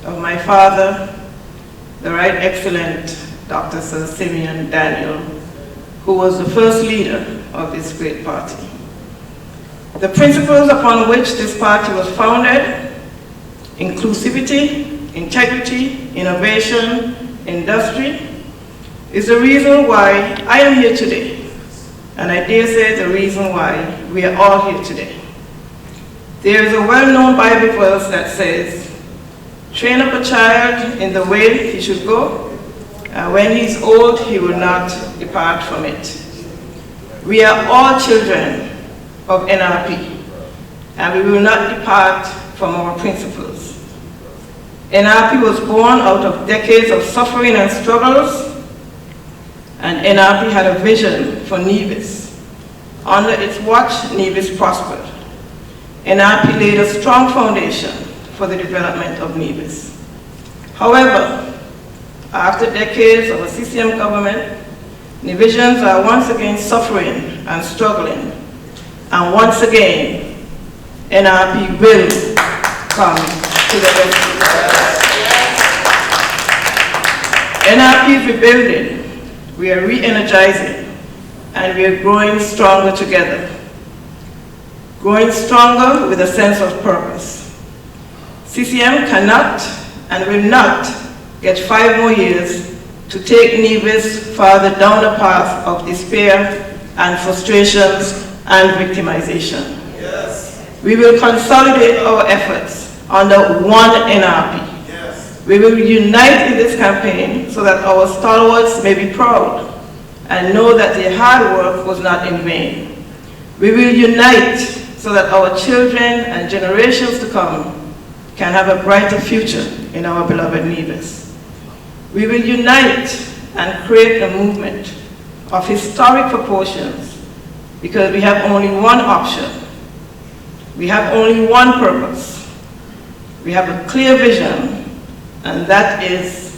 of my father, the Right Excellent Dr. Sir Simeon Daniel, who was the first leader of this great party. The principles upon which this party was founded, inclusivity, integrity, innovation, industry, is the reason why I am here today, and I dare say the reason why we are all here today. There is a well-known Bible verse that says, "Train up a child in the way he should go, and when he's old, he will not depart from it." We are all children of NRP, and we will not depart from our principles. NRP was born out of decades of suffering and struggles, and NRP had a vision for Nevis. Under its watch, Nevis prospered. NRP laid a strong foundation for the development of Nevis. However, after decades of a CCM government, Nevisians are once again suffering and struggling, and once again, NRP will come to the rescue. NRP is rebuilding, we are re-energizing, and we are growing stronger together. Growing stronger with a sense of purpose. CCM cannot and will not get 5 more years to take Nevis farther down the path of despair and frustrations and victimization. Yes. We will consolidate our efforts under one NRP. Yes. We will unite in this campaign so that our stalwarts may be proud and know that their hard work was not in vain. We will unite so that our children and generations to come can have a brighter future in our beloved Nevis. We will unite and create a movement of historic proportions because we have only one option. We have only one purpose. We have a clear vision, and that is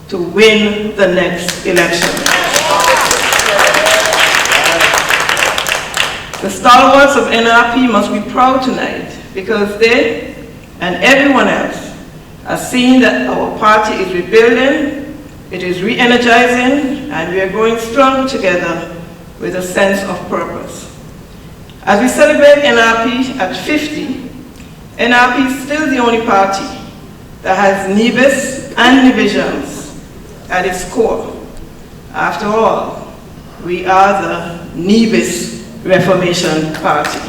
to win the next election. The stalwarts of NRP must be proud tonight because they and everyone else are seeing that our party is rebuilding, it is re-energizing, and we are growing stronger together with a sense of purpose. As we celebrate NRP at 50, NRP is still the only party that has Nevis and Nevisians at its core. After all, we are the Nevis Reformation Party.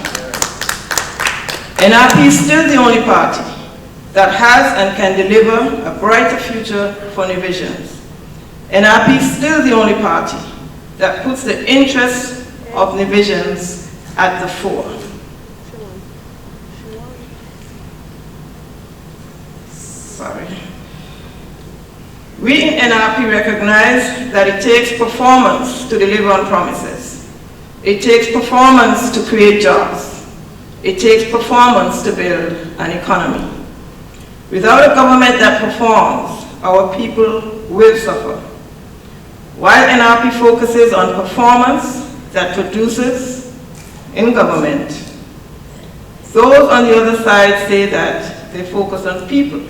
NRP is still the only party that has and can deliver a brighter future for Nevisians. NRP is still the only party that puts the interests of Nevisians at the fore. Sorry. We in NRP recognize that it takes performance to deliver on promises. It takes performance to create jobs. It takes performance to build an economy. Without a government that performs, our people will suffer. While NRP focuses on performance that produces in government, those on the other side say that they focus on people,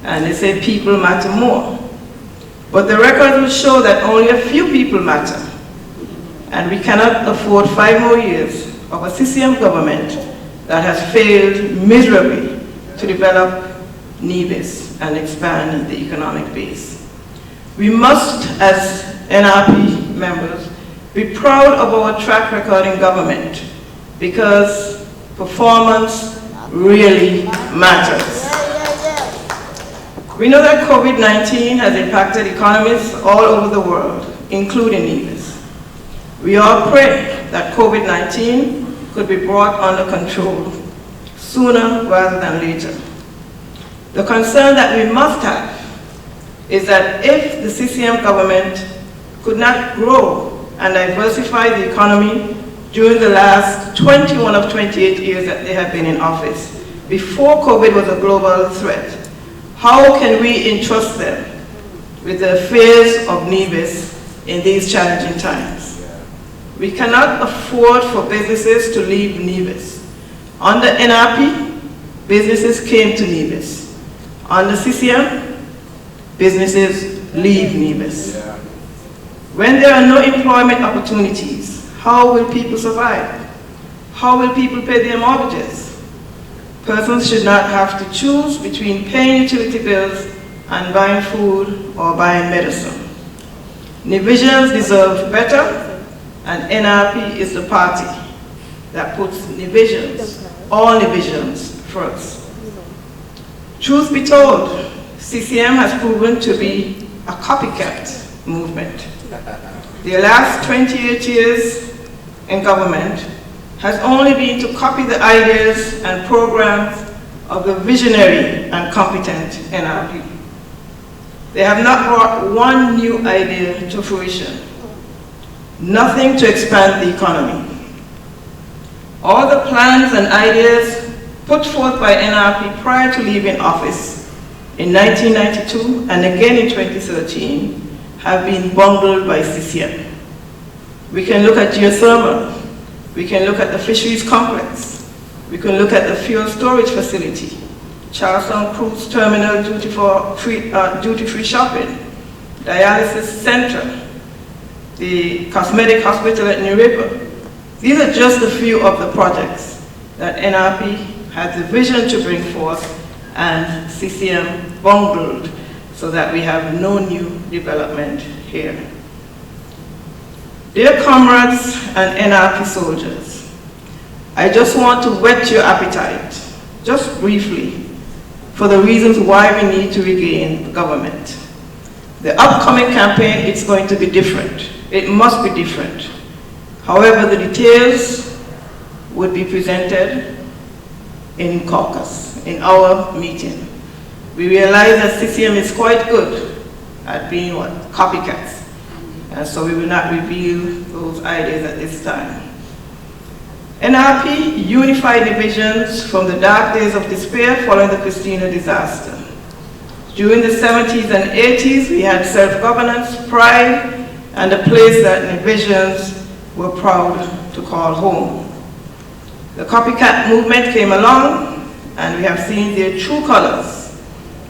and they say people matter more. But the record will show that only a few people matter, and we cannot afford 5 more years of a CCM government that has failed miserably to develop Nevis and expand the economic base. We must, as NRP members, be proud of our track record in government because performance really matters. We know that COVID-19 has impacted economies all over the world, including Nevis. We all pray that COVID-19 could be brought under control sooner rather than later. The concern that we must have is that if the CCM government could not grow and diversify the economy during the last 21 of 28 years that they have been in office, before COVID was a global threat, how can we entrust them with the affairs of Nevis in these challenging times? We cannot afford for businesses to leave Nevis. Under NRP, businesses came to Nevis. Under CCM, businesses leave Nevis. Yeah. When there are no employment opportunities, how will people survive? How will people pay their mortgages? Persons should not have to choose between paying utility bills and buying food or buying medicine. Nevisians deserve better, and NRP is the party that puts Nevisians, all Nevisians, first. Truth be told, CCM has proven to be a copycat movement. Their last 28 years in government has only been to copy the ideas and programs of the visionary and competent NRP. They have not brought one new idea to fruition, nothing to expand the economy. All the plans and ideas put forth by NRP prior to leaving office in 1992 and again in 2013 have been bungled by CCM. We can look at geothermal, we can look at the fisheries complex, we can look at the fuel storage facility, Charleston Cruise Terminal duty-free shopping, dialysis center, the cosmetic hospital at New River. These are just a few of the projects that NRP had the vision to bring forth and CCM bungled so that we have no new development here. Dear comrades and NRP soldiers, I just want to whet your appetite, just briefly, for the reasons why we need to regain government. The upcoming campaign is going to be different. It must be different. However, the details would be presented in caucus, in our meeting. We realize that CCM is quite good at being what? Copycats. And so we will not reveal those ideas at this time. NRP unified divisions from the dark days of despair following the Christina disaster. During the 70s and 80s, we had self-governance, pride, and a place that divisions were proud to call home. The copycat movement came along, and we have seen their true colors: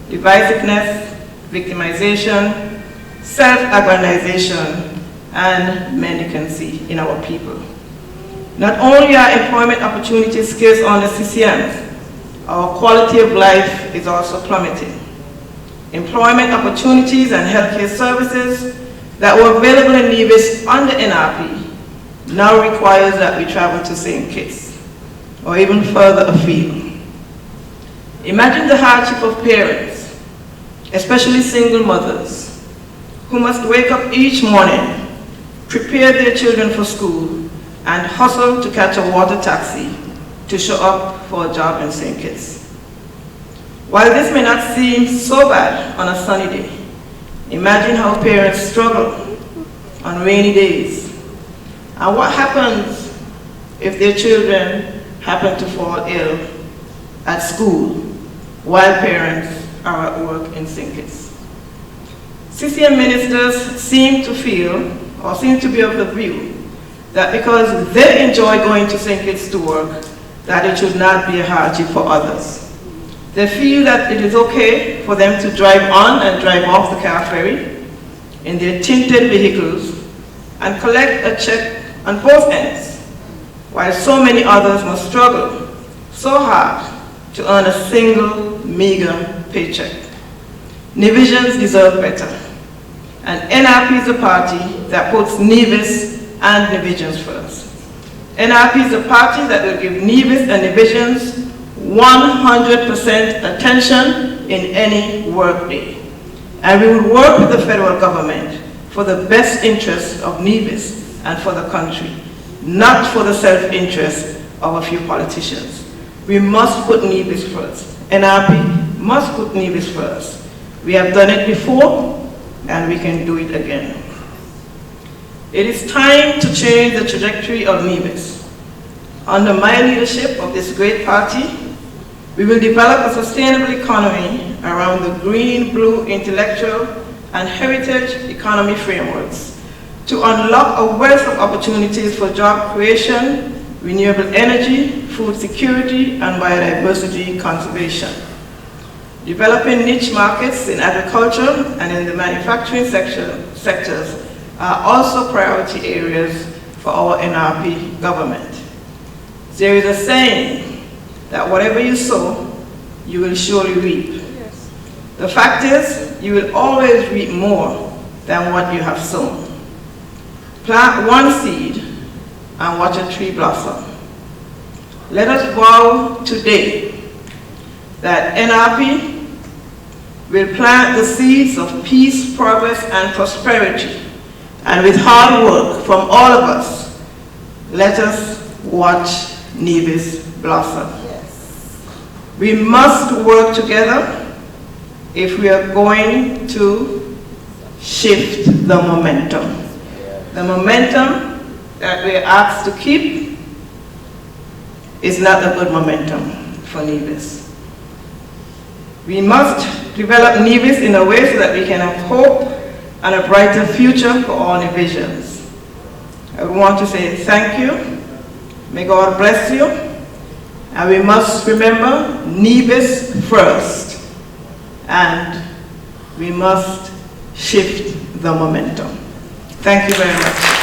divisiveness, victimization, self-aggrandization, and mendicancy in our people. Not only are employment opportunities scarce on the CCMs, our quality of life is also plummeting. Employment opportunities and healthcare services that were available in Nevis under NRP now requires that we travel to St. Kitts or even further afield. Imagine the hardship of parents, especially single mothers, who must wake up each morning, prepare their children for school, and hustle to catch a water taxi to show up for a job in St. Kitts. While this may not seem so bad on a sunny day, imagine how parents struggle on rainy days. And what happens if their children happen to fall ill at school while parents are at work in St. Kitts? CCM ministers seem to feel, or seem to be of the view, that because they enjoy going to St. Kitts to work, that it should not be a hardship for others. They feel that it is okay for them to drive on and drive off the car ferry in their tinted vehicles and collect a check on both ends, while so many others must struggle so hard to earn a single meager paycheck. Nevisians deserve better, and NRP is a party that puts Nevis and Nevisians first. NRP is a party that will give Nevis and Nevisians 100% attention in any work day. And we will work with the federal government for the best interest of Nevis and for the country, not for the self-interest of a few politicians. We must put Nevis first. NRP must put Nevis first. We have done it before, and we can do it again. It is time to change the trajectory of Nevis. Under my leadership of this great party, we will develop a sustainable economy around the green, blue, intellectual, and heritage economy frameworks to unlock a wealth of opportunities for job creation, renewable energy, food security, and biodiversity conservation. Developing niche markets in agriculture and in the manufacturing sectors are also priority areas for our NRP government. There is a saying that whatever you sow, you will surely reap. Yes. The fact is, you will always reap more than what you have sown. Plant one seed and watch a tree blossom. Let us vow today that NRP will plant the seeds of peace, progress, and prosperity. And with hard work from all of us, let us watch Nevis blossom. Yes. We must work together if we are going to shift the momentum. The momentum that we are asked to keep is not a good momentum for Nevis. We must develop Nevis in a way so that we can have hope and a brighter future for all Nevisians. I want to say thank you. May God bless you. And we must remember Nevis first. And we must shift the momentum. Thank you very much.